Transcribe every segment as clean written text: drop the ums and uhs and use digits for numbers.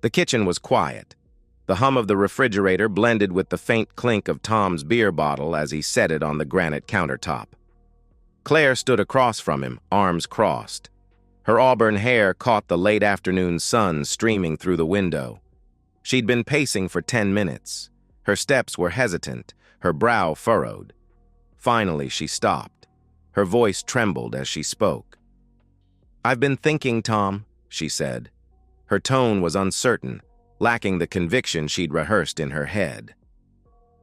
The kitchen was quiet. The hum of the refrigerator blended with the faint clink of Tom's beer bottle as he set it on the granite countertop. Clare stood across from him, arms crossed. Her auburn hair caught the late afternoon sun streaming through the window. She'd been pacing for 10 minutes. Her steps were hesitant, her brow furrowed. Finally, she stopped. Her voice trembled as she spoke. "I've been thinking, Tom," she said. Her tone was uncertain, lacking the conviction she'd rehearsed in her head.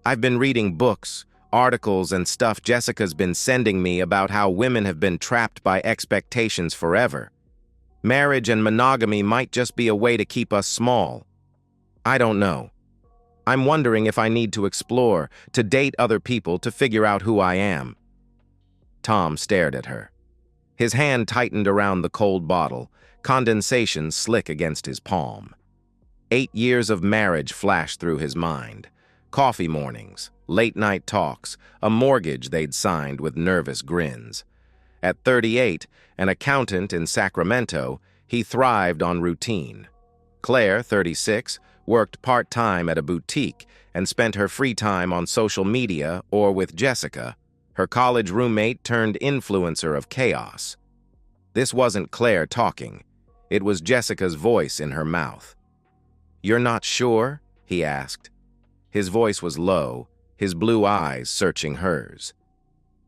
"I've been reading books, articles, and stuff Jessica's been sending me about how women have been trapped by expectations forever. Marriage and monogamy might just be a way to keep us small. I don't know. I'm wondering if I need to explore, to date other people to figure out who I am." Tom stared at her. His hand tightened around the cold bottle, condensation slick against his palm. 8 years of marriage flashed through his mind. Coffee mornings, late-night talks, a mortgage they'd signed with nervous grins. At 38, an accountant in Sacramento, he thrived on routine. Clare, 36, worked part-time at a boutique and spent her free time on social media or with Jessica, her college roommate turned influencer of chaos. This wasn't Clare talking. It was Jessica's voice in her mouth. "You're not sure?" he asked. His voice was low, his blue eyes searching hers.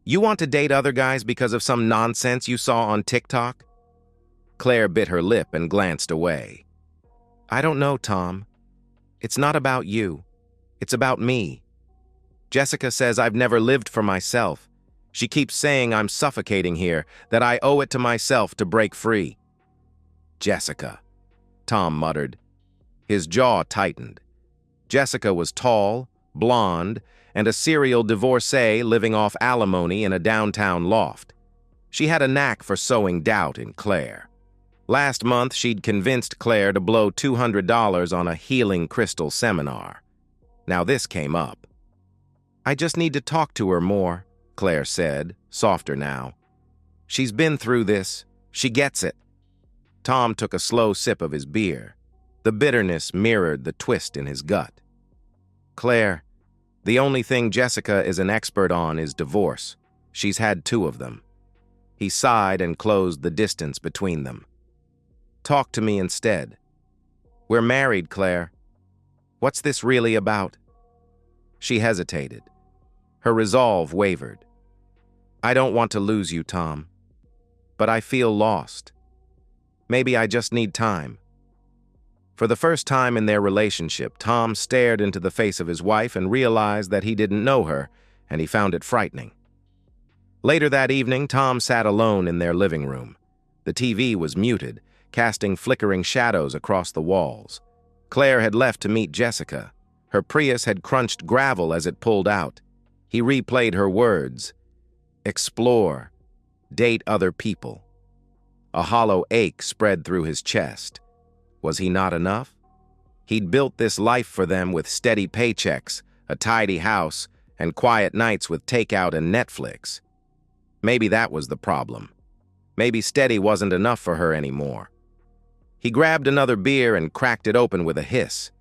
"You want to date other guys because of some nonsense you saw on TikTok?" Clare bit her lip and glanced away. "I don't know, Tom. It's not about you. It's about me. Jessica says I've never lived for myself. She keeps saying I'm suffocating here, that I owe it to myself to break free." "Jessica," Tom muttered. His jaw tightened. Jessica was tall, blonde, and a serial divorcee living off alimony in a downtown loft. She had a knack for sowing doubt in Clare. Last month, she'd convinced Clare to blow $200 on a healing crystal seminar. Now this came up. "I just need to talk to her more," Clare said, softer now. "She's been through this. She gets it." Tom took a slow sip of his beer. The bitterness mirrored the twist in his gut. "Clare, the only thing Jessica is an expert on is divorce. She's had 2 of them." He sighed and closed the distance between them. "Talk to me instead. We're married, Clare. What's this really about?" She hesitated. Her resolve wavered. "I don't want to lose you, Tom. But I feel lost. Maybe I just need time." For the first time in their relationship, Tom stared into the face of his wife and realized that he didn't know her, and he found it frightening. Later that evening, Tom sat alone in their living room. The TV was muted, casting flickering shadows across the walls. Clare had left to meet Jessica. Her Prius had crunched gravel as it pulled out. He replayed her words. Explore. Date other people. A hollow ache spread through his chest. Was he not enough? He'd built this life for them with steady paychecks, a tidy house, and quiet nights with takeout and Netflix. Maybe that was the problem. Maybe steady wasn't enough for her anymore. He grabbed another beer and cracked it open with a hiss.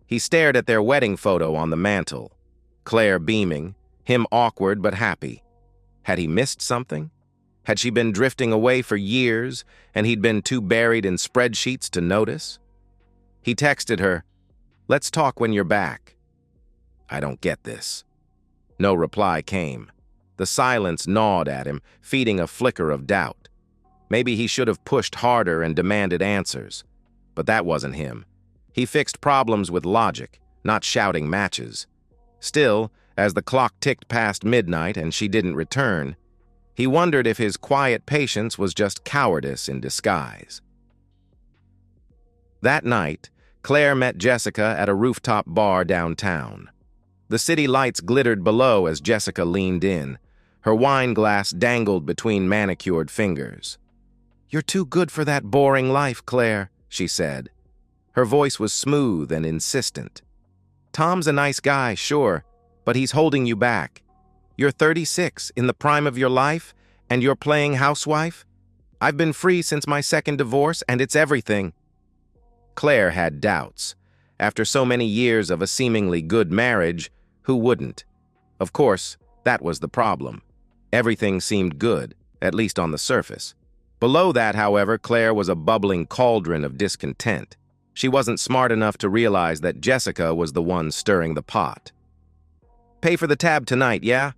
He stared at their wedding photo on the mantel. Clare beaming, him awkward but happy. Had he missed something? Had she been drifting away for years, and he'd been too buried in spreadsheets to notice? He texted her, "Let's talk when you're back." "I don't get this." No reply came. The silence gnawed at him, feeding a flicker of doubt. Maybe he should have pushed harder and demanded answers. But that wasn't him. He fixed problems with logic, not shouting matches. Still, as the clock ticked past midnight and she didn't return, he wondered if his quiet patience was just cowardice in disguise. That night, Clare met Jessica at a rooftop bar downtown. The city lights glittered below as Jessica leaned in. Her wine glass dangled between manicured fingers. "You're too good for that boring life, Clare," she said. Her voice was smooth and insistent. "Tom's a nice guy, sure, but he's holding you back. You're 36, in the prime of your life, and you're playing housewife? I've been free since my second divorce, and it's everything." Clare had doubts. After so many years of a seemingly good marriage, who wouldn't? Of course, that was the problem. Everything seemed good, at least on the surface. Below that, however, Clare was a bubbling cauldron of discontent. She wasn't smart enough to realize that Jessica was the one stirring the pot. "Pay for the tab tonight, yeah?"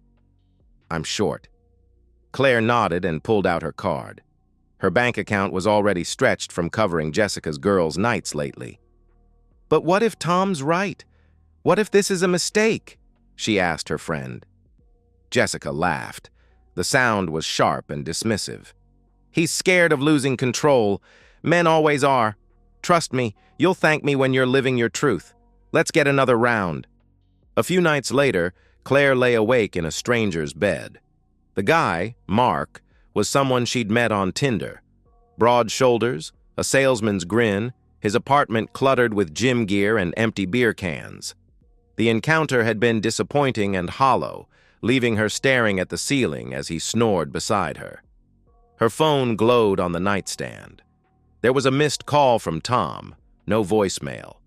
"I'm short." Clare nodded and pulled out her card. Her bank account was already stretched from covering Jessica's girls' nights lately. "But what if Tom's right? What if this is a mistake?" she asked her friend. Jessica laughed. The sound was sharp and dismissive. "He's scared of losing control. Men always are. Trust me, you'll thank me when you're living your truth. Let's get another round." A few nights later, Clare lay awake in a stranger's bed. The guy, Mark, was someone she'd met on Tinder. Broad shoulders, a salesman's grin, his apartment cluttered with gym gear and empty beer cans. The encounter had been disappointing and hollow, leaving her staring at the ceiling as he snored beside her. Her phone glowed on the nightstand. There was a missed call from Tom, no voicemail.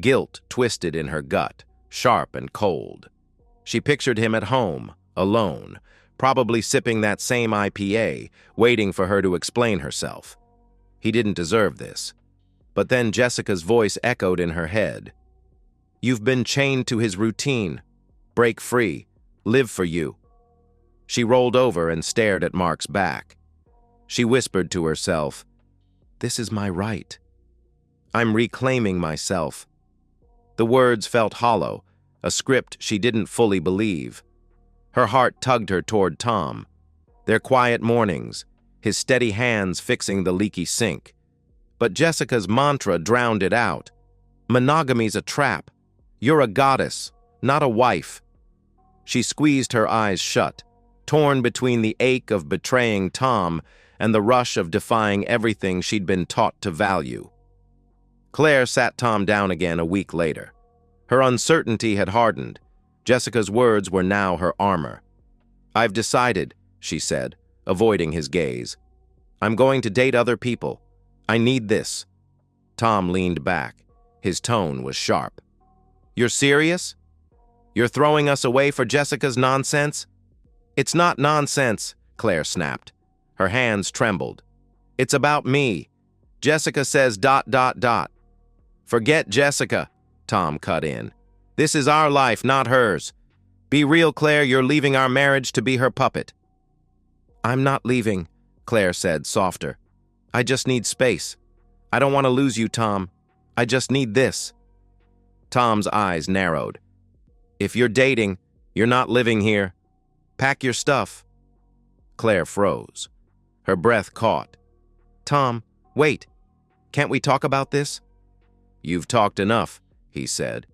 Guilt twisted in her gut, sharp and cold. She pictured him at home, alone, probably sipping that same IPA, waiting for her to explain herself. He didn't deserve this. But then Jessica's voice echoed in her head. "You've been chained to his routine. Break free. Live for you." She rolled over and stared at Mark's back. She whispered to herself, "This is my right. I'm reclaiming myself." The words felt hollow, a script she didn't fully believe. Her heart tugged her toward Tom. Their quiet mornings, his steady hands fixing the leaky sink. But Jessica's mantra drowned it out. "Monogamy's a trap. You're a goddess, not a wife." She squeezed her eyes shut, torn between the ache of betraying Tom and the rush of defying everything she'd been taught to value. Clare sat Tom down again a week later. Her uncertainty had hardened. Jessica's words were now her armor. "I've decided," she said, avoiding his gaze. "I'm going to date other people. I need this." Tom leaned back. His tone was sharp. "You're serious? You're throwing us away for Jessica's nonsense?" "It's not nonsense," Clare snapped. Her hands trembled. "It's about me. Jessica says ... "Forget Jessica," Tom cut in. "This is our life, not hers. Be real, Clare, you're leaving our marriage to be her puppet." "I'm not leaving," Clare said, softer. "I just need space. I don't want to lose you, Tom. I just need this." Tom's eyes narrowed. "If you're dating, you're not living here. Pack your stuff." Clare froze. Her breath caught. "Tom, wait. Can't we talk about this?" "You've talked enough," he said.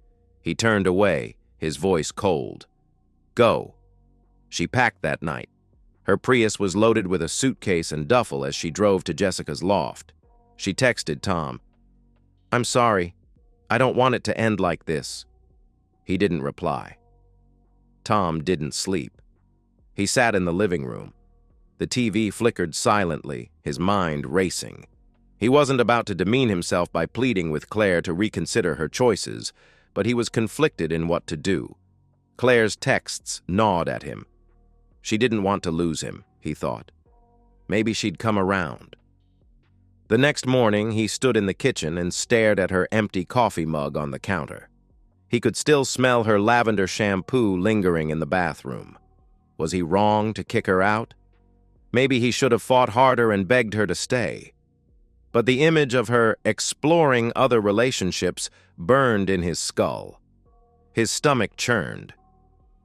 He turned away, his voice cold. "Go." She packed that night. Her Prius was loaded with a suitcase and duffel as she drove to Jessica's loft. She texted Tom, "I'm sorry. I don't want it to end like this." He didn't reply. Tom didn't sleep. He sat in the living room. The TV flickered silently, his mind racing. He wasn't about to demean himself by pleading with Clare to reconsider her choices, but he was conflicted in what to do. Clare's texts gnawed at him. She didn't want to lose him, he thought. Maybe she'd come around. The next morning, he stood in the kitchen and stared at her empty coffee mug on the counter. He could still smell her lavender shampoo lingering in the bathroom. Was he wrong to kick her out? Maybe he should have fought harder and begged her to stay. But the image of her exploring other relationships burned in his skull. His stomach churned.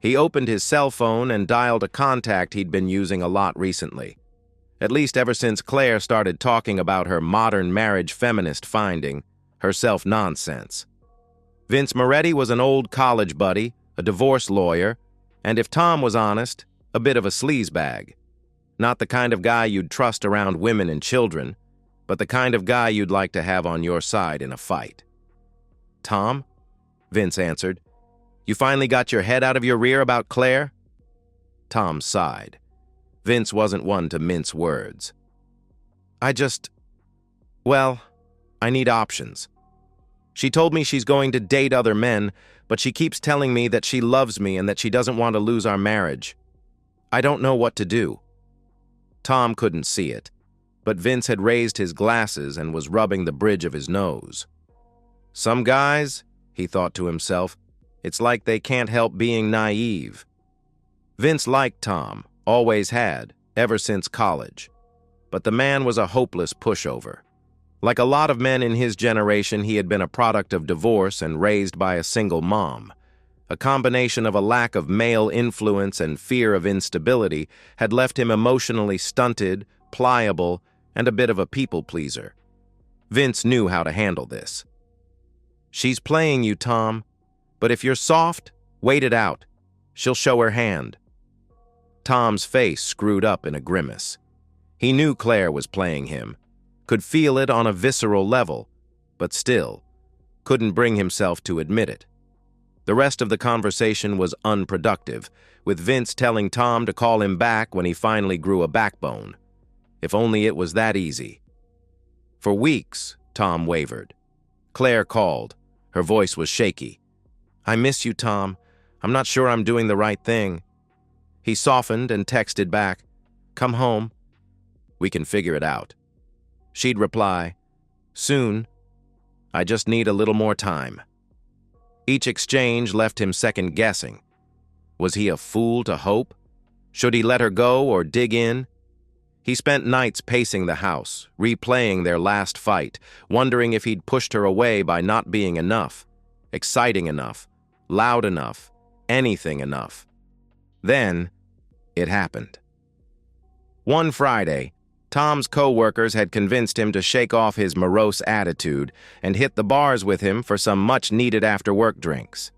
He opened his cell phone and dialed a contact he'd been using a lot recently. At least ever since Clare started talking about her modern marriage feminist finding, her self-nonsense. Vince Moretti was an old college buddy, a divorce lawyer, and if Tom was honest, a bit of a sleazebag. Not the kind of guy you'd trust around women and children, but the kind of guy you'd like to have on your side in a fight. "Tom?" Vince answered. "You finally got your head out of your rear about Clare?" Tom sighed. Vince wasn't one to mince words. Well, I need options." She told me she's going to date other men, but she keeps telling me that she loves me and that she doesn't want to lose our marriage. I don't know what to do." Tom couldn't see it, but Vince had raised his glasses and was rubbing the bridge of his nose. "Some guys," he thought to himself, "it's like they can't help being naive." Vince liked Tom, always had, ever since college. But the man was a hopeless pushover. Like a lot of men in his generation, he had been a product of divorce and raised by a single mom. A combination of a lack of male influence and fear of instability had left him emotionally stunted, pliable, and a bit of a people-pleaser. Vince knew how to handle this. "She's playing you, Tom, but if you're soft, wait it out. She'll show her hand." Tom's face screwed up in a grimace. He knew Clare was playing him, could feel it on a visceral level, but still, couldn't bring himself to admit it. The rest of the conversation was unproductive, with Vince telling Tom to call him back when he finally grew a backbone. If only it was that easy. For weeks, Tom wavered. Clare called. Her voice was shaky. "I miss you, Tom. I'm not sure I'm doing the right thing." He softened and texted back, "Come home. We can figure it out." She'd reply, "Soon. I just need a little more time." Each exchange left him second-guessing. Was he a fool to hope? Should he let her go or dig in? He spent nights pacing the house, replaying their last fight, wondering if he'd pushed her away by not being enough, exciting enough, loud enough, anything enough. Then, it happened. One Friday, Tom's co-workers had convinced him to shake off his morose attitude and hit the bars with him for some much-needed after-work drinks.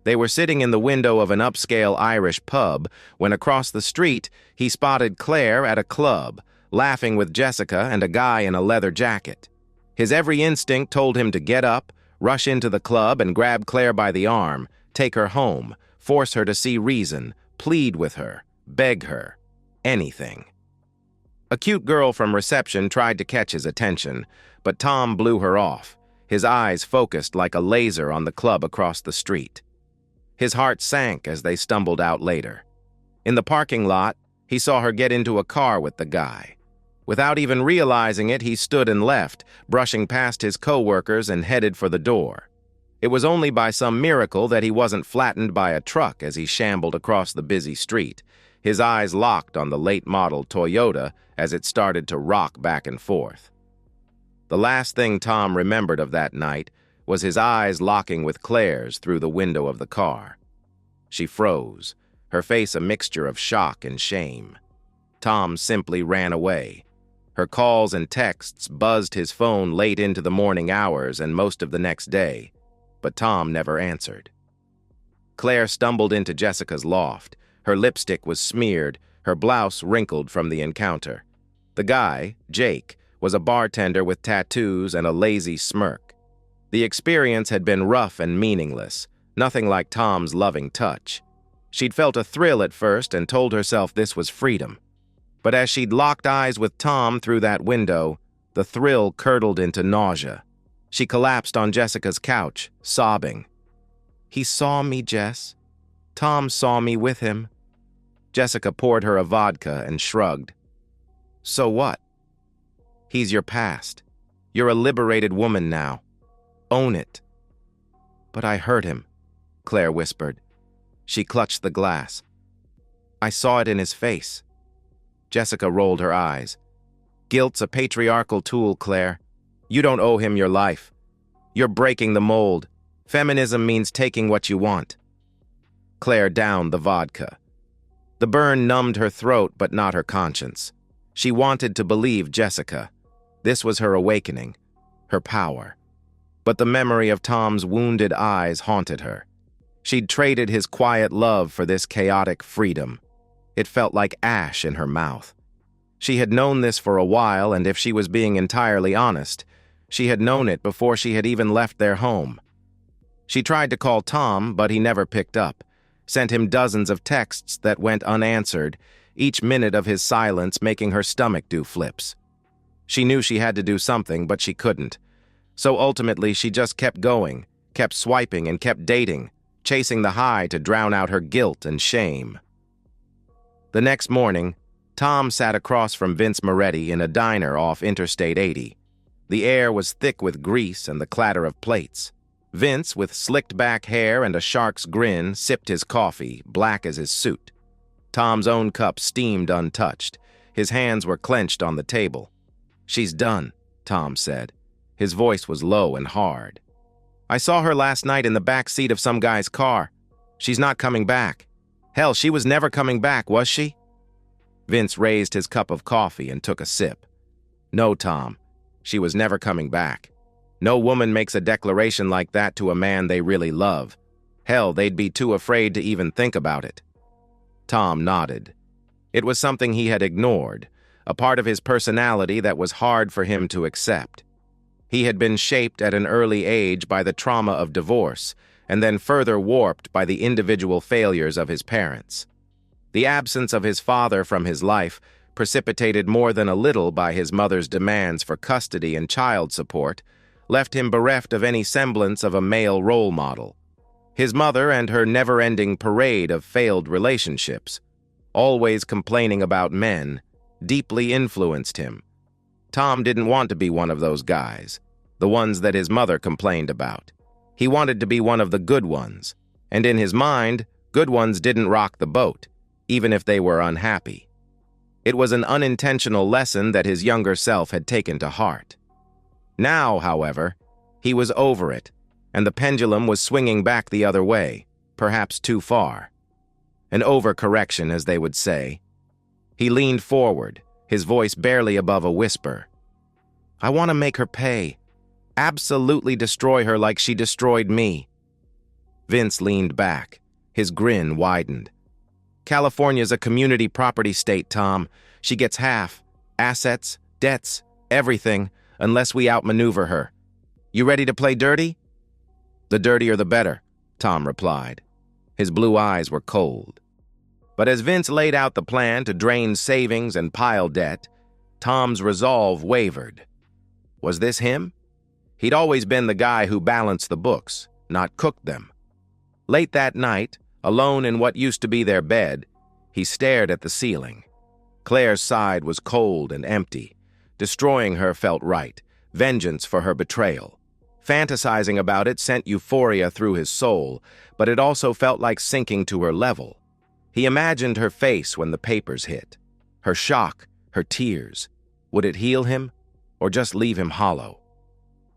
They were sitting in the window of an upscale Irish pub when across the street he spotted Clare at a club, laughing with Jessica and a guy in a leather jacket. His every instinct told him to get up, rush into the club and grab Clare by the arm, take her home, force her to see reason, plead with her, beg her, anything. A cute girl from reception tried to catch his attention, but Tom blew her off, his eyes focused like a laser on the club across the street. His heart sank as they stumbled out later. In the parking lot, he saw her get into a car with the guy. Without even realizing it, he stood and left, brushing past his co-workers and headed for the door. It was only by some miracle that he wasn't flattened by a truck as he shambled across the busy street, his eyes locked on the late-model Toyota as it started to rock back and forth. The last thing Tom remembered of that night was his eyes locking with Clare's through the window of the car. She froze, her face a mixture of shock and shame. Tom simply ran away. Her calls and texts buzzed his phone late into the morning hours and most of the next day, but Tom never answered. Clare stumbled into Jessica's loft. Her lipstick was smeared, her blouse wrinkled from the encounter. The guy, Jake, was a bartender with tattoos and a lazy smirk. The experience had been rough and meaningless, nothing like Tom's loving touch. She'd felt a thrill at first and told herself this was freedom. But as she'd locked eyes with Tom through that window, the thrill curdled into nausea. She collapsed on Jessica's couch, sobbing. "He saw me, Jess. Tom saw me with him." Jessica poured her a vodka and shrugged. "So what? He's your past. You're a liberated woman now. Own it." "But I hurt him," Clare whispered. She clutched the glass. "I saw it in his face." Jessica rolled her eyes. "Guilt's a patriarchal tool, Clare. You don't owe him your life. You're breaking the mold. Feminism means taking what you want." Clare downed the vodka. The burn numbed her throat, but not her conscience. She wanted to believe Jessica. This was her awakening, her power. But the memory of Tom's wounded eyes haunted her. She'd traded his quiet love for this chaotic freedom. It felt like ash in her mouth. She had known this for a while, and if she was being entirely honest, she had known it before she had even left their home. She tried to call Tom, but he never picked up, sent him dozens of texts that went unanswered, each minute of his silence making her stomach do flips. She knew she had to do something, but she couldn't. So ultimately, she just kept going, kept swiping and kept dating, chasing the high to drown out her guilt and shame. The next morning, Tom sat across from Vince Moretti in a diner off Interstate 80. The air was thick with grease and the clatter of plates. Vince, with slicked-back hair and a shark's grin, sipped his coffee, black as his suit. Tom's own cup steamed untouched. His hands were clenched on the table. "She's done," Tom said. His voice was low and hard. "I saw her last night in the back seat of some guy's car. She's not coming back. Hell, she was never coming back, was she?" Vince raised his cup of coffee and took a sip. "No, Tom. She was never coming back. No woman makes a declaration like that to a man they really love. Hell, they'd be too afraid to even think about it." Tom nodded. It was something he had ignored, a part of his personality that was hard for him to accept. He had been shaped at an early age by the trauma of divorce, and then further warped by the individual failures of his parents. The absence of his father from his life, precipitated more than a little by his mother's demands for custody and child support, left him bereft of any semblance of a male role model. His mother and her never-ending parade of failed relationships, always complaining about men, deeply influenced him. Tom didn't want to be one of those guys, the ones that his mother complained about. He wanted to be one of the good ones, and in his mind, good ones didn't rock the boat, even if they were unhappy. It was an unintentional lesson that his younger self had taken to heart. Now, however, he was over it, and the pendulum was swinging back the other way, perhaps too far. An overcorrection, as they would say. He leaned forward, his voice barely above a whisper. "I want to make her pay. Absolutely destroy her like she destroyed me." Vince leaned back. His grin widened. "California's a community property state, Tom. She gets half. Assets, debts, everything, unless we outmaneuver her. You ready to play dirty?" "The dirtier the better," Tom replied. His blue eyes were cold. But as Vince laid out the plan to drain savings and pile debt, Tom's resolve wavered. Was this him? He'd always been the guy who balanced the books, not cooked them. Late that night, alone in what used to be their bed, he stared at the ceiling. Clare's side was cold and empty. Destroying her felt right, vengeance for her betrayal. Fantasizing about it sent euphoria through his soul, but it also felt like sinking to her level. He imagined her face when the papers hit. Her shock, her tears. Would it heal him, or just leave him hollow?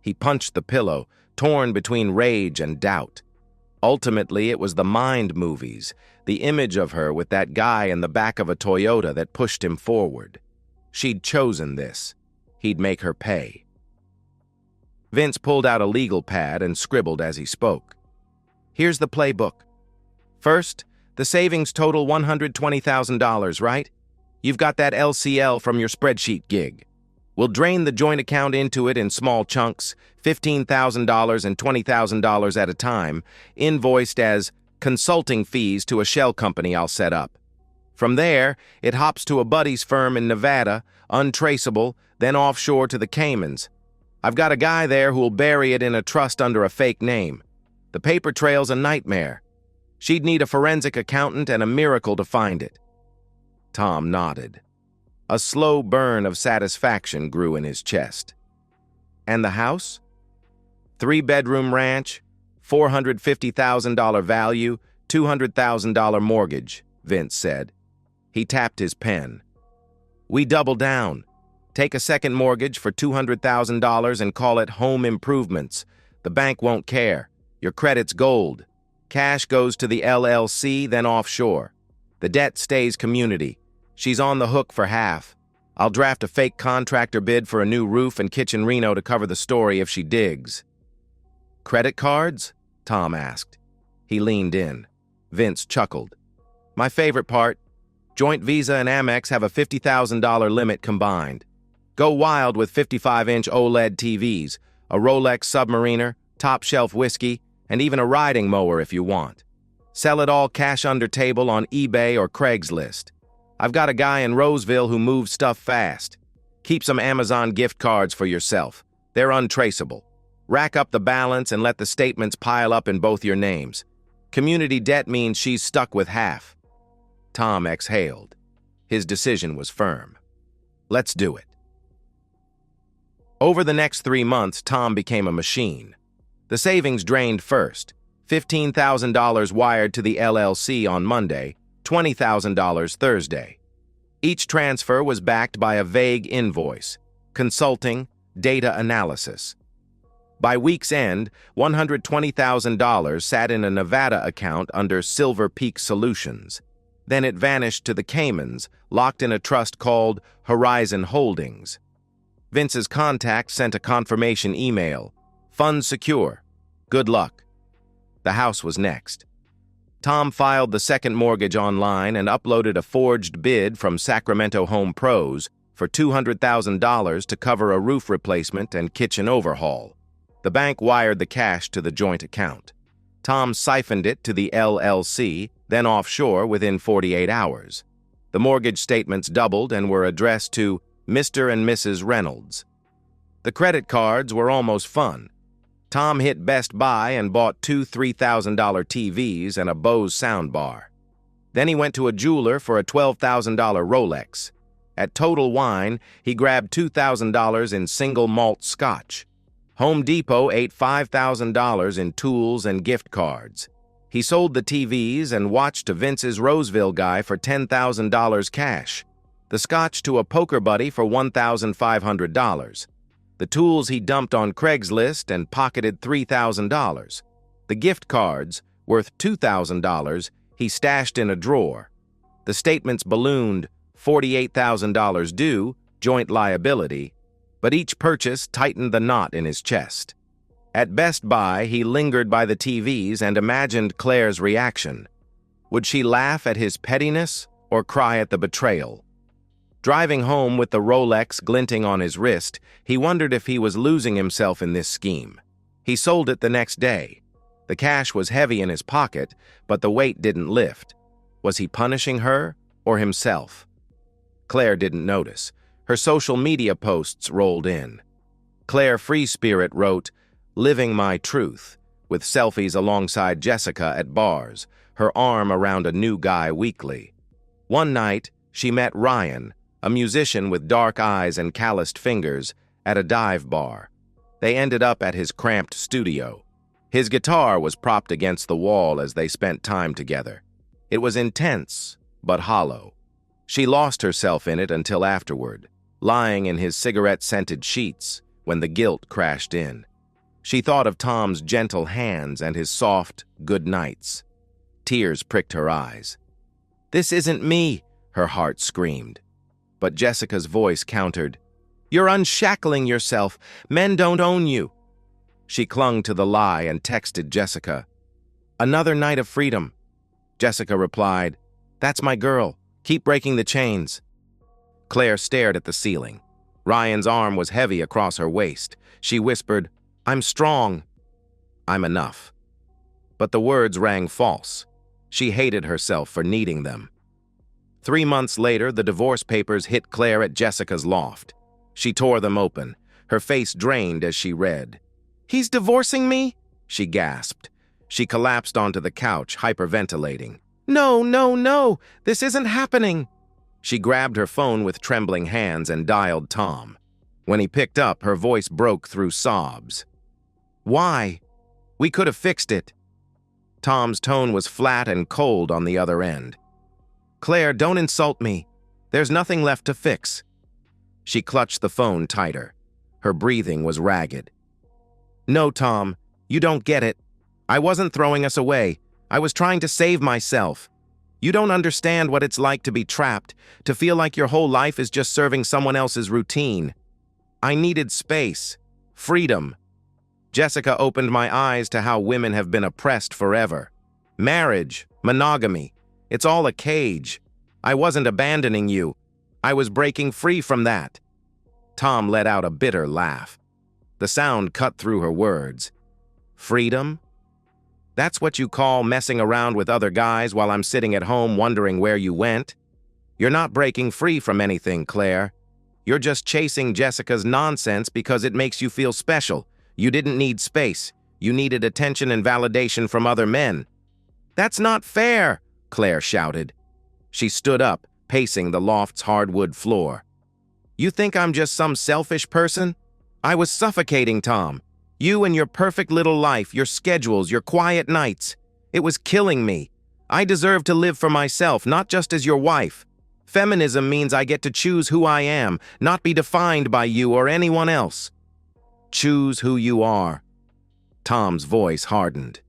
He punched the pillow, torn between rage and doubt. Ultimately, it was the mind movies, the image of her with that guy in the back of a Toyota that pushed him forward. She'd chosen this. He'd make her pay. Vince pulled out a legal pad and scribbled as he spoke. "Here's the playbook. First, the savings total $120,000, right? You've got that LCL from your spreadsheet gig. We'll drain the joint account into it in small chunks, $15,000 and $20,000 at a time, invoiced as consulting fees to a shell company I'll set up. From there, it hops to a buddy's firm in Nevada, untraceable, then offshore to the Caymans. I've got a guy there who'll bury it in a trust under a fake name. The paper trail's a nightmare. She'd need a forensic accountant and a miracle to find it." Tom nodded. A slow burn of satisfaction grew in his chest. "And the house?" "3-bedroom ranch, $450,000 value, $200,000 mortgage," Vince said. He tapped his pen. "We double down. Take a second mortgage for $200,000 and call it home improvements. The bank won't care. Your credit's gold. Cash goes to the LLC, then offshore. The debt stays community. She's on the hook for half. I'll draft a fake contractor bid for a new roof and kitchen reno to cover the story if she digs." "Credit cards?" Tom asked. He leaned in. Vince chuckled. "My favorite part. Joint Visa and Amex have a $50,000 limit combined. Go wild with 55-inch OLED TVs, a Rolex Submariner, top-shelf whiskey, and even a riding mower if you want. Sell it all cash under table on eBay or Craigslist. I've got a guy in Roseville who moves stuff fast. Keep some Amazon gift cards for yourself. They're untraceable. Rack up the balance and let the statements pile up in both your names. Community debt means she's stuck with half. Tom exhaled. His decision was firm. Let's do it. Over the next 3 months, Tom became a machine. The savings drained first. $15,000 wired to the LLC on Monday, $20,000 Thursday. Each transfer was backed by a vague invoice, consulting, data analysis. By week's end, $120,000 sat in a Nevada account under Silver Peak Solutions. Then it vanished to the Caymans, locked in a trust called Horizon Holdings. Vince's contact sent a confirmation email. Funds secure. Good luck. The house was next. Tom filed the second mortgage online and uploaded a forged bid from Sacramento Home Pros for $200,000 to cover a roof replacement and kitchen overhaul. The bank wired the cash to the joint account. Tom siphoned it to the LLC, then offshore within 48 hours. The mortgage statements doubled and were addressed to Mr. and Mrs. Reynolds. The credit cards were almost fun. Tom hit Best Buy and bought 2 $3,000 TVs and a Bose soundbar. Then he went to a jeweler for a $12,000 Rolex. At Total Wine, he grabbed $2,000 in single malt scotch. Home Depot ate $5,000 in tools and gift cards. He sold the TVs and watched to Vince's Roseville guy for $10,000 cash. The scotch to a poker buddy for $1,500. The tools he dumped on Craigslist and pocketed $3,000. The gift cards, worth $2,000, he stashed in a drawer. The statements ballooned, $48,000 due, joint liability, but each purchase tightened the knot in his chest. At Best Buy, he lingered by the TVs and imagined Clare's reaction. Would she laugh at his pettiness or cry at the betrayal? Driving home with the Rolex glinting on his wrist, he wondered if he was losing himself in this scheme. He sold it the next day. The cash was heavy in his pocket, but the weight didn't lift. Was he punishing her or himself? Clare didn't notice. Her social media posts rolled in. Clare Free Spirit wrote, "Living my truth," with selfies alongside Jessica at bars, her arm around a new guy weekly. One night, she met Ryan, a musician with dark eyes and calloused fingers, at a dive bar. They ended up at his cramped studio. His guitar was propped against the wall as they spent time together. It was intense, but hollow. She lost herself in it until afterward, lying in his cigarette-scented sheets when the guilt crashed in. She thought of Tom's gentle hands and his soft good nights. Tears pricked her eyes. "This isn't me," her heart screamed. But Jessica's voice countered, "You're unshackling yourself. Men don't own you." She clung to the lie and texted Jessica, "Another night of freedom." Jessica replied, "That's my girl. Keep breaking the chains." Clare stared at the ceiling. Ryan's arm was heavy across her waist. She whispered, "I'm strong. I'm enough." But the words rang false. She hated herself for needing them. 3 months later, the divorce papers hit Clare at Jessica's loft. She tore them open, her face drained as she read. "He's divorcing me?" she gasped. She collapsed onto the couch, hyperventilating. "No, no, no! This isn't happening!" She grabbed her phone with trembling hands and dialed Tom. When he picked up, her voice broke through sobs. "Why? We could have fixed it." Tom's tone was flat and cold on the other end. "Clare, don't insult me. There's nothing left to fix." She clutched the phone tighter. Her breathing was ragged. "No, Tom, you don't get it. I wasn't throwing us away. I was trying to save myself. You don't understand what it's like to be trapped, to feel like your whole life is just serving someone else's routine. I needed space, freedom." Jessica opened my eyes to how women have been oppressed forever. Marriage, monogamy, it's all a cage. I wasn't abandoning you. I was breaking free from that. Tom let out a bitter laugh. The sound cut through her words. "Freedom? That's what you call messing around with other guys while I'm sitting at home wondering where you went? You're not breaking free from anything, Clare. You're just chasing Jessica's nonsense because it makes you feel special. You didn't need space. You needed attention and validation from other men. That's not fair, Clare shouted. She stood up, pacing the loft's hardwood floor. You think I'm just some selfish person? I was suffocating, Tom. You and your perfect little life, your schedules, your quiet nights. It was killing me. I deserve to live for myself, not just as your wife. Feminism means I get to choose who I am, not be defined by you or anyone else. Choose who you are. Tom's voice hardened.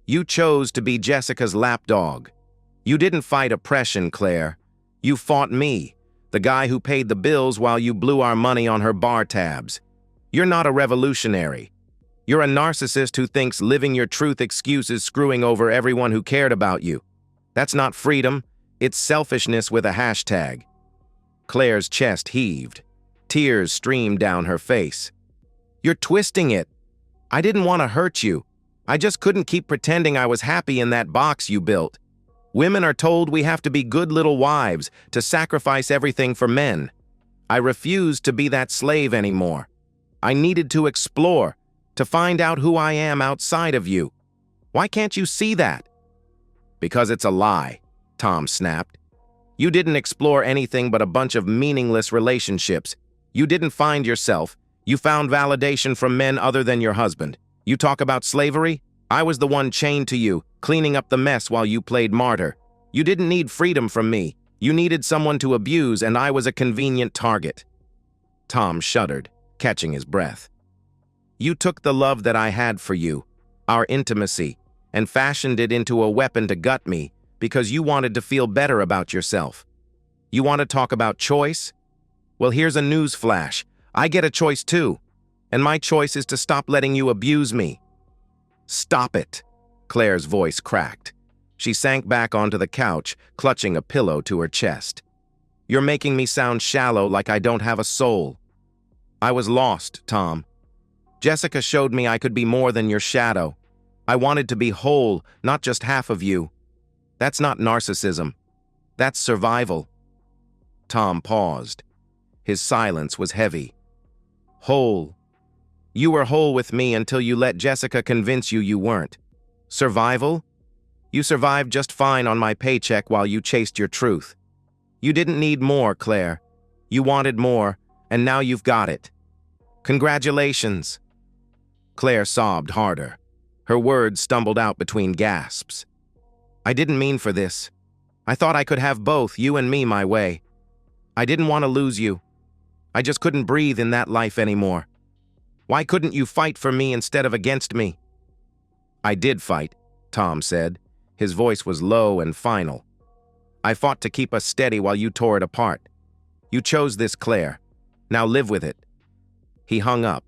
You chose to be Jessica's lapdog. You didn't fight oppression, Clare. You fought me, the guy who paid the bills while you blew our money on her bar tabs. You're not a revolutionary. You're a narcissist who thinks living your truth excuse is screwing over everyone who cared about you. That's not freedom. It's selfishness with a hashtag. Clare's chest heaved. Tears streamed down her face. You're twisting it. I didn't want to hurt you. I just couldn't keep pretending I was happy in that box you built. Women are told we have to be good little wives, to sacrifice everything for men. I refused to be that slave anymore. I needed to explore, to find out who I am outside of you. Why can't you see that? Because it's a lie, Tom snapped. You didn't explore anything but a bunch of meaningless relationships. You didn't find yourself. You found validation from men other than your husband. You talk about slavery? I was the one chained to you, cleaning up the mess while you played martyr. You didn't need freedom from me. You needed someone to abuse, and I was a convenient target. Tom shuddered, catching his breath. You took the love that I had for you, our intimacy, and fashioned it into a weapon to gut me because you wanted to feel better about yourself. You want to talk about choice? Well, here's a news flash. I get a choice too, and my choice is to stop letting you abuse me. Stop it, Clare's voice cracked. She sank back onto the couch, clutching a pillow to her chest. You're making me sound shallow, like I don't have a soul. I was lost, Tom. Jessica showed me I could be more than your shadow. I wanted to be whole, not just half of you. That's not narcissism. That's survival. Tom paused. His silence was heavy. Whole. You were whole with me until you let Jessica convince you weren't. Survival? You survived just fine on my paycheck while you chased your truth. You didn't need more, Clare. You wanted more, and now you've got it. Congratulations. Clare sobbed harder. Her words stumbled out between gasps. I didn't mean for this. I thought I could have both, you and me, my way. I didn't want to lose you. I just couldn't breathe in that life anymore. Why couldn't you fight for me instead of against me? I did fight, Tom said. His voice was low and final. I fought to keep us steady while you tore it apart. You chose this, Clare. Now live with it. He hung up.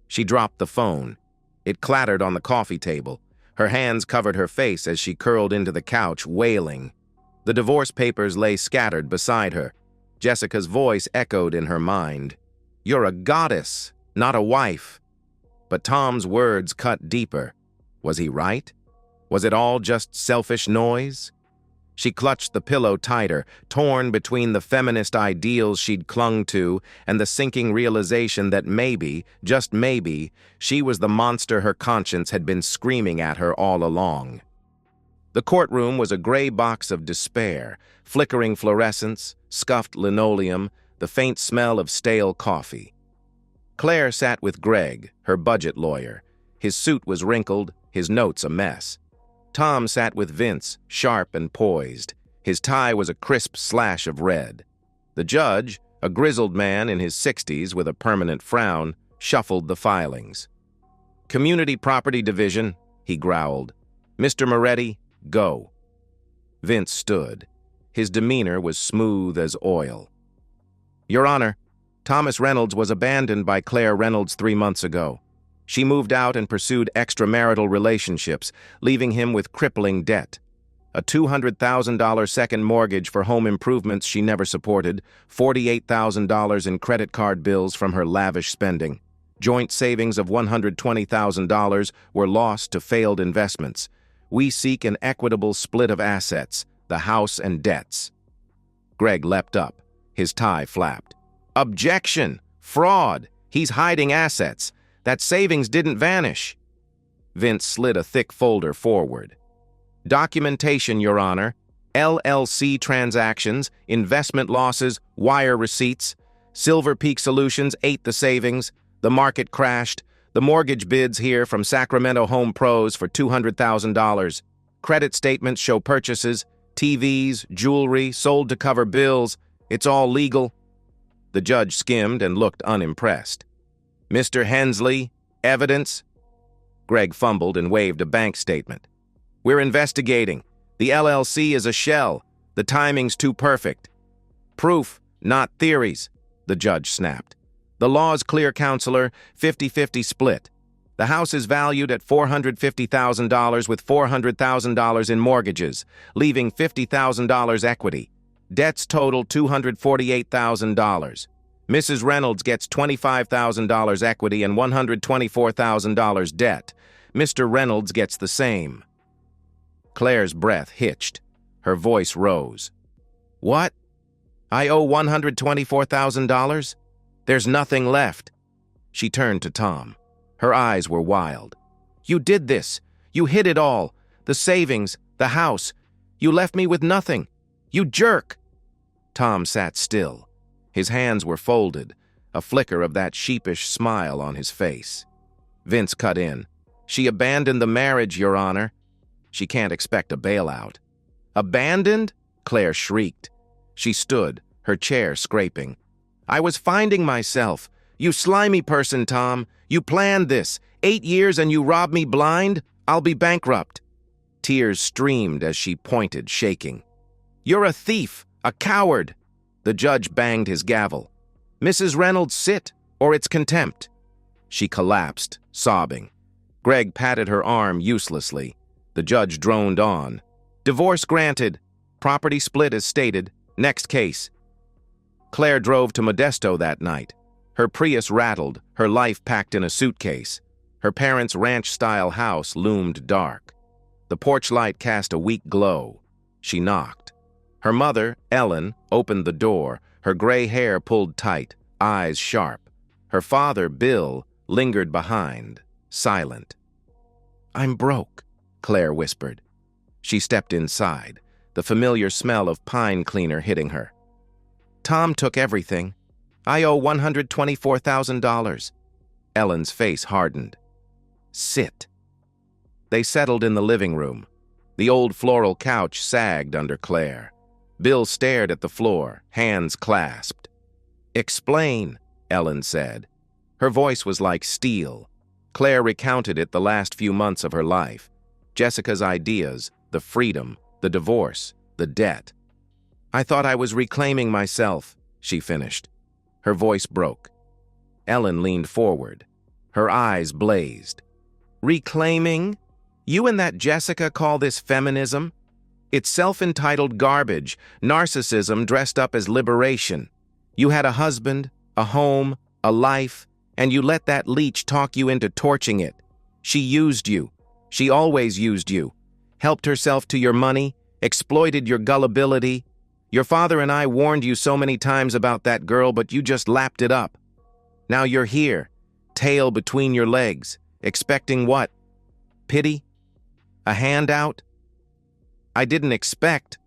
She dropped the phone. It clattered on the coffee table. Her hands covered her face as she curled into the couch, wailing. The divorce papers lay scattered beside her. Jessica's voice echoed in her mind. You're a goddess, not a wife. But Tom's words cut deeper. Was he right? Was it all just selfish noise? She clutched the pillow tighter, torn between the feminist ideals she'd clung to and the sinking realization that maybe, just maybe, she was the monster her conscience had been screaming at her all along. The courtroom was a gray box of despair, flickering fluorescents, scuffed linoleum, the faint smell of stale coffee. Clare sat with Greg, her budget lawyer. His suit was wrinkled, his notes a mess. Tom sat with Vince, sharp and poised. His tie was a crisp slash of red. The judge, a grizzled man in his 60s with a permanent frown, shuffled the filings. Community Property Division, he growled. Mr. Moretti, go. Vince stood. His demeanor was smooth as oil. Your Honor, Thomas Reynolds was abandoned by Clare Reynolds 3 months ago. She moved out and pursued extramarital relationships, leaving him with crippling debt. A $200,000 second mortgage for home improvements she never supported, $48,000 in credit card bills from her lavish spending. Joint savings of $120,000 were lost to failed investments. We seek an equitable split of assets, the house and debts. Greg leapt up. His tie flapped. Objection! Fraud! He's hiding assets. That savings didn't vanish." Vince slid a thick folder forward. "Documentation, Your Honor. LLC transactions, investment losses, wire receipts. Silver Peak Solutions ate the savings. The market crashed. The mortgage bids here from Sacramento Home Pros for $200,000. Credit statements show purchases, TVs, jewelry, sold to cover bills. It's all legal." The judge skimmed and looked unimpressed. "Mr. Hensley, evidence?" Greg fumbled and waved a bank statement. "We're investigating. The LLC is a shell. The timing's too perfect." "Proof, not theories," the judge snapped. "The law's clear, counselor, 50-50 split. The house is valued at $450,000 with $400,000 in mortgages, leaving $50,000 equity. Debts total $248,000. Mrs. Reynolds gets $25,000 equity and $124,000 debt. Mr. Reynolds gets the same." Claire's breath hitched. Her voice rose. "What? I owe $124,000? There's nothing left." She turned to Tom. Her eyes were wild. "You did this. You hid it all. The savings, the house. You left me with nothing. You jerk." Tom sat still. His hands were folded, a flicker of that sheepish smile on his face. Vince cut in. "She abandoned the marriage, Your Honor. She can't expect a bailout." "Abandoned?" Clare shrieked. She stood, her chair scraping. "I was finding myself. You slimy person, Tom. You planned this. 8 years and you robbed me blind? I'll be bankrupt." Tears streamed as she pointed, shaking. "You're a thief, a coward." The judge banged his gavel. "Mrs. Reynolds, sit, or it's contempt." She collapsed, sobbing. Greg patted her arm uselessly. The judge droned on. "Divorce granted. Property split as stated. Next case." Clare drove to Modesto that night. Her Prius rattled, her life packed in a suitcase. Her parents' ranch-style house loomed dark. The porch light cast a weak glow. She knocked. Her mother, Ellen, opened the door, her gray hair pulled tight, eyes sharp. Her father, Bill, lingered behind, silent. "I'm broke," Clare whispered. She stepped inside, the familiar smell of pine cleaner hitting her. "Tom took everything. I owe $124,000. Ellen's face hardened. "Sit." They settled in the living room. The old floral couch sagged under Clare. Bill stared at the floor, hands clasped. "Explain," Ellen said. Her voice was like steel. Clare recounted it the last few months of her life. Jessica's ideas, the freedom, the divorce, the debt. "I thought I was reclaiming myself," she finished. Her voice broke. Ellen leaned forward. Her eyes blazed. "Reclaiming? You and that Jessica call this feminism? It's self-entitled garbage, narcissism dressed up as liberation. You had a husband, a home, a life, and you let that leech talk you into torching it. She used you. She always used you. Helped herself to your money, exploited your gullibility. Your father and I warned you so many times about that girl, but you just lapped it up. Now you're here, tail between your legs, expecting what? Pity? A handout?" "I didn't expect,"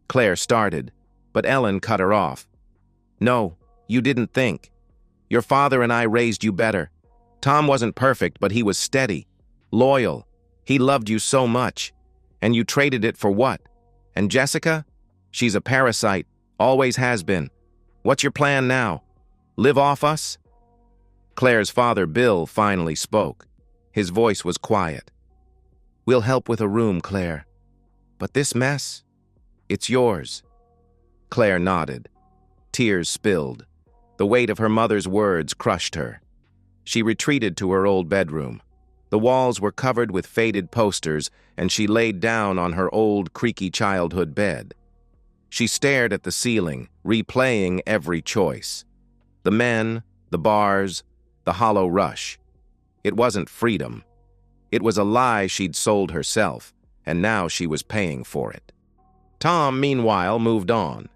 Clare started, but Ellen cut her off. "No, you didn't think. Your father and I raised you better. Tom wasn't perfect, but he was steady, loyal. He loved you so much. And you traded it for what? And Jessica? She's a parasite, always has been. What's your plan now? Live off us?" Clare's father, Bill, finally spoke. His voice was quiet. "We'll help with a room, Clare. But this mess, it's yours." Clare nodded. Tears spilled. The weight of her mother's words crushed her. She retreated to her old bedroom. The walls were covered with faded posters, and she laid down on her old, creaky childhood bed. She stared at the ceiling, replaying every choice. The men, the bars, the hollow rush. It wasn't freedom. It was a lie she'd sold herself, and now she was paying for it. Tom, meanwhile, moved on.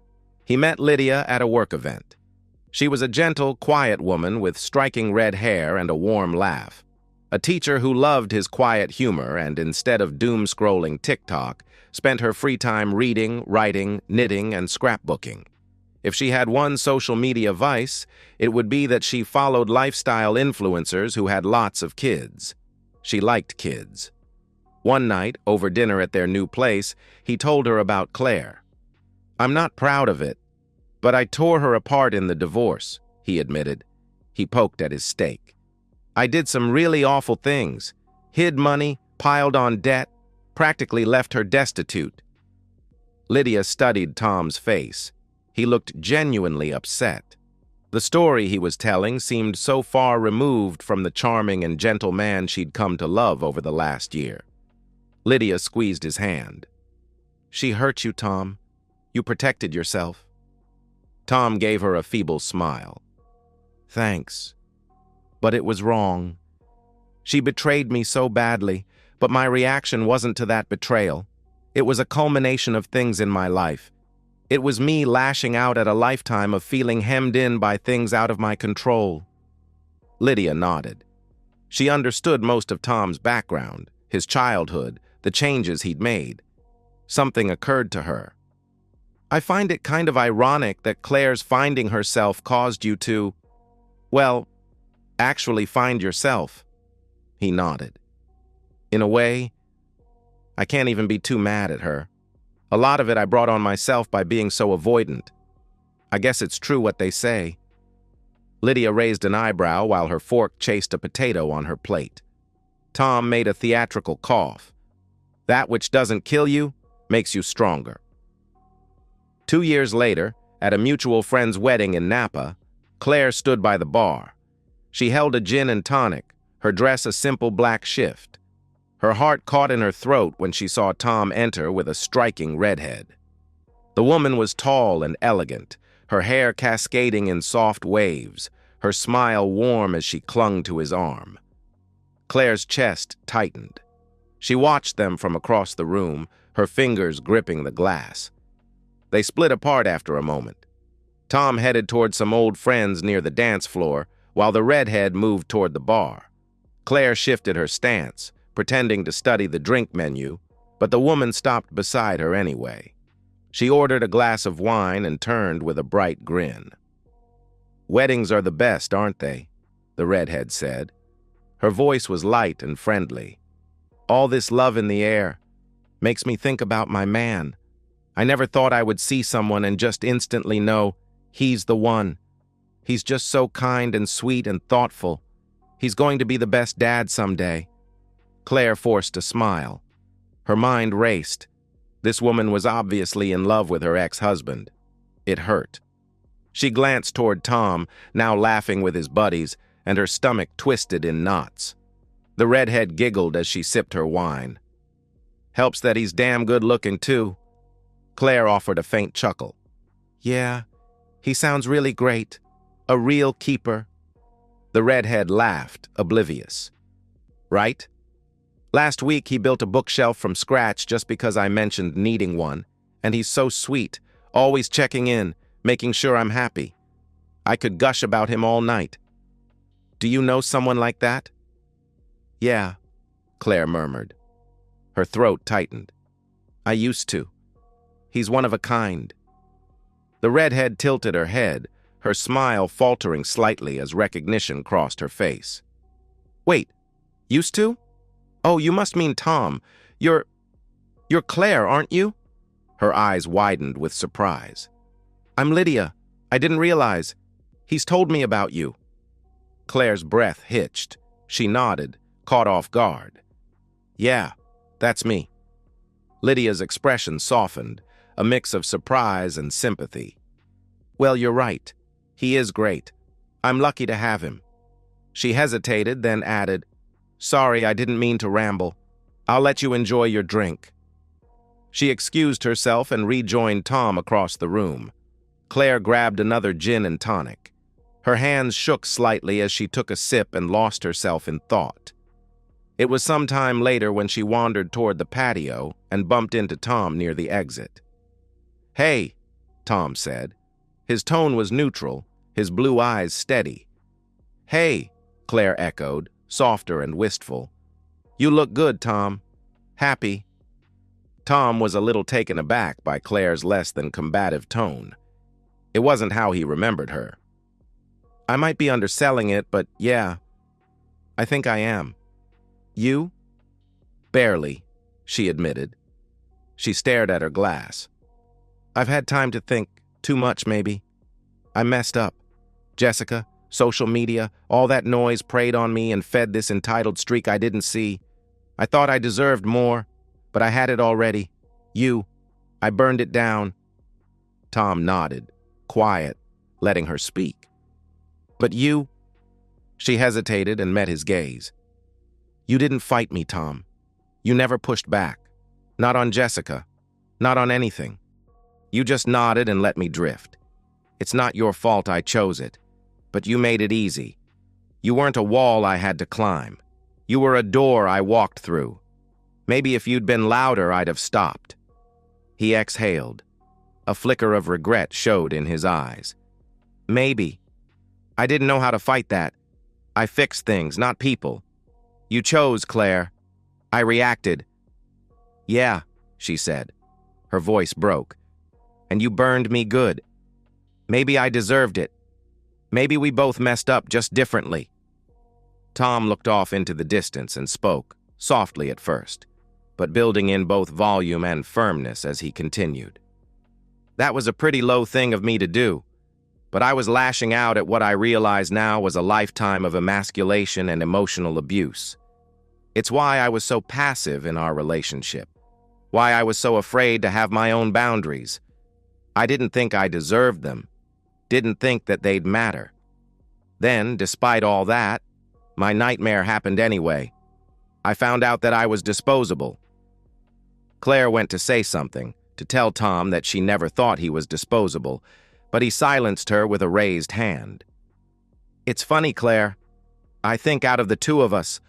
He met Lydia at a work event. She was a gentle, quiet woman with striking red hair and a warm laugh. A teacher who loved his quiet humor and, instead of doom-scrolling TikTok, spent her free time reading, writing, knitting, and scrapbooking. If she had one social media vice, it would be that she followed lifestyle influencers who had lots of kids. She liked kids. One night, over dinner at their new place, he told her about Clare. "I'm not proud of it, but I tore her apart in the divorce," he admitted. He poked at his steak. "I did some really awful things. Hid money, piled on debt, practically left her destitute." Lydia studied Tom's face. He looked genuinely upset. The story he was telling seemed so far removed from the charming and gentle man she'd come to love over the last year. Lydia squeezed his hand. "She hurt you, Tom. You protected yourself." Tom gave her a feeble smile. "Thanks. But it was wrong. She betrayed me so badly, but my reaction wasn't to that betrayal. It was a culmination of things in my life. It was me lashing out at a lifetime of feeling hemmed in by things out of my control." Lydia nodded. She understood most of Tom's background, his childhood, the changes he'd made. Something occurred to her. "I find it kind of ironic that Clare's finding herself caused you to, well, actually find yourself." He nodded. "In a way, I can't even be too mad at her. A lot of it I brought on myself by being so avoidant. I guess it's true what they say." Lydia raised an eyebrow while her fork chased a potato on her plate. Tom made a theatrical cough. "That which doesn't kill you makes you stronger." 2 years later, at a mutual friend's wedding in Napa, Clare stood by the bar. She held a gin and tonic, her dress a simple black shift. Her heart caught in her throat when she saw Tom enter with a striking redhead. The woman was tall and elegant, her hair cascading in soft waves, her smile warm as she clung to his arm. Clare's chest tightened. She watched them from across the room, her fingers gripping the glass. They split apart after a moment. Tom headed toward some old friends near the dance floor, while the redhead moved toward the bar. Clare shifted her stance, pretending to study the drink menu, but the woman stopped beside her anyway. She ordered a glass of wine and turned with a bright grin. "Weddings are the best, aren't they?" the redhead said. Her voice was light and friendly. "All this love in the air makes me think about my man. I never thought I would see someone and just instantly know he's the one. He's just so kind and sweet and thoughtful. He's going to be the best dad someday." Clare forced a smile. Her mind raced. This woman was obviously in love with her ex-husband. It hurt. She glanced toward Tom, now laughing with his buddies, and her stomach twisted in knots. The redhead giggled as she sipped her wine. "Helps that he's damn good-looking, too." Clare offered a faint chuckle. "Yeah, he sounds really great. A real keeper." The redhead laughed, oblivious. "Right? Last week he built a bookshelf from scratch just because I mentioned needing one, and he's so sweet, always checking in, making sure I'm happy. I could gush about him all night. Do you know someone like that?" "Yeah," Clare murmured. Her throat tightened. "I used to. He's one of a kind." The redhead tilted her head, her smile faltering slightly as recognition crossed her face. "Wait, used to? Oh, you must mean Tom. You're Clare, aren't you?" Her eyes widened with surprise. "I'm Lydia. I didn't realize. He's told me about you." Clare's breath hitched. She nodded, caught off guard. "Yeah, that's me." Lydia's expression softened, a mix of surprise and sympathy. "Well, you're right. He is great. I'm lucky to have him." She hesitated, then added, "Sorry, I didn't mean to ramble. I'll let you enjoy your drink." She excused herself and rejoined Tom across the room. Clare grabbed another gin and tonic. Her hands shook slightly as she took a sip and lost herself in thought. It was some time later when she wandered toward the patio and bumped into Tom near the exit. "Hey," Tom said. His tone was neutral, his blue eyes steady. "Hey," Claire echoed, softer and wistful. "You look good, Tom. Happy?" Tom was a little taken aback by Claire's less than combative tone. It wasn't how he remembered her. "I might be underselling it, but yeah, I think I am. You?" "Barely," she admitted. She stared at her glass. "I've had time to think. Too much, maybe. I messed up. Jessica, social media, all that noise preyed on me and fed this entitled streak I didn't see. I thought I deserved more, but I had it already. I burned it down." Tom nodded, quiet, letting her speak. "But you?" She hesitated and met his gaze. "You didn't fight me, Tom. You never pushed back. Not on Jessica. Not on anything. You just nodded and let me drift. It's not your fault I chose it, but you made it easy. You weren't a wall I had to climb. You were a door I walked through. Maybe if you'd been louder, I'd have stopped." He exhaled. A flicker of regret showed in his eyes. "Maybe. I didn't know how to fight that. I fixed things, not people. You chose, Claire. I reacted." "Yeah," she said. Her voice broke. "And you burned me good. Maybe I deserved it. Maybe we both messed up just differently." Tom looked off into the distance and spoke, softly at first, but building in both volume and firmness as he continued. "That was a pretty low thing of me to do, but I was lashing out at what I realize now was a lifetime of emasculation and emotional abuse. It's why I was so passive in our relationship, why I was so afraid to have my own boundaries. I didn't think I deserved them, didn't think that they'd matter. Then, despite all that, my nightmare happened anyway. I found out that I was disposable." Claire went to say something, to tell Tom that she never thought he was disposable, but he silenced her with a raised hand. "It's funny, Claire. I think out of the two of us,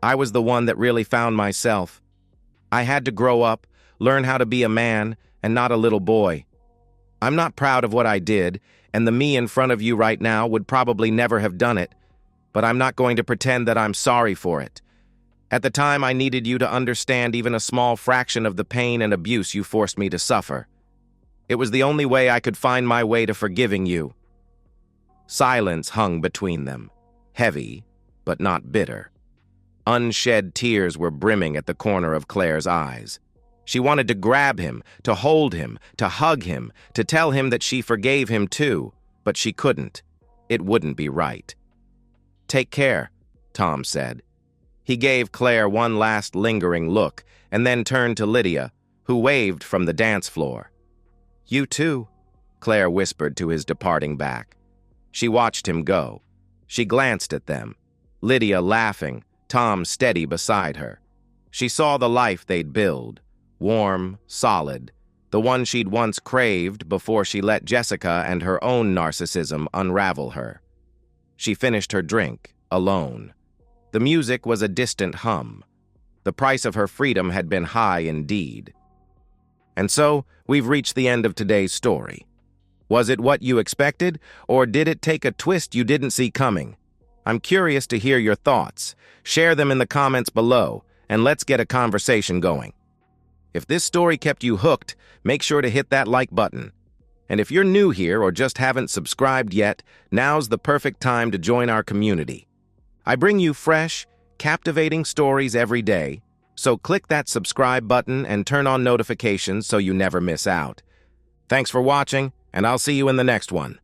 I was the one that really found myself. I had to grow up, learn how to be a man, and not a little boy. I'm not proud of what I did, and the me in front of you right now would probably never have done it, but I'm not going to pretend that I'm sorry for it. At the time, I needed you to understand even a small fraction of the pain and abuse you forced me to suffer. It was the only way I could find my way to forgiving you." Silence hung between them, heavy, but not bitter. Unshed tears were brimming at the corner of Claire's eyes. She wanted to grab him, to hold him, to hug him, to tell him that she forgave him too, but she couldn't. It wouldn't be right. "Take care," Tom said. He gave Claire one last lingering look and then turned to Lydia, who waved from the dance floor. "You too," Claire whispered to his departing back. She watched him go. She glanced at them, Lydia laughing, Tom steady beside her. She saw the life they'd build, warm, solid, the one she'd once craved before she let Jessica and her own narcissism unravel her. She finished her drink, alone. The music was a distant hum. The price of her freedom had been high indeed. And so, we've reached the end of today's story. Was it what you expected, or did it take a twist you didn't see coming? I'm curious to hear your thoughts. Share them in the comments below, and let's get a conversation going. If this story kept you hooked, make sure to hit that like button. And if you're new here or just haven't subscribed yet, now's the perfect time to join our community. I bring you fresh, captivating stories every day, so click that subscribe button and turn on notifications so you never miss out. Thanks for watching, and I'll see you in the next one.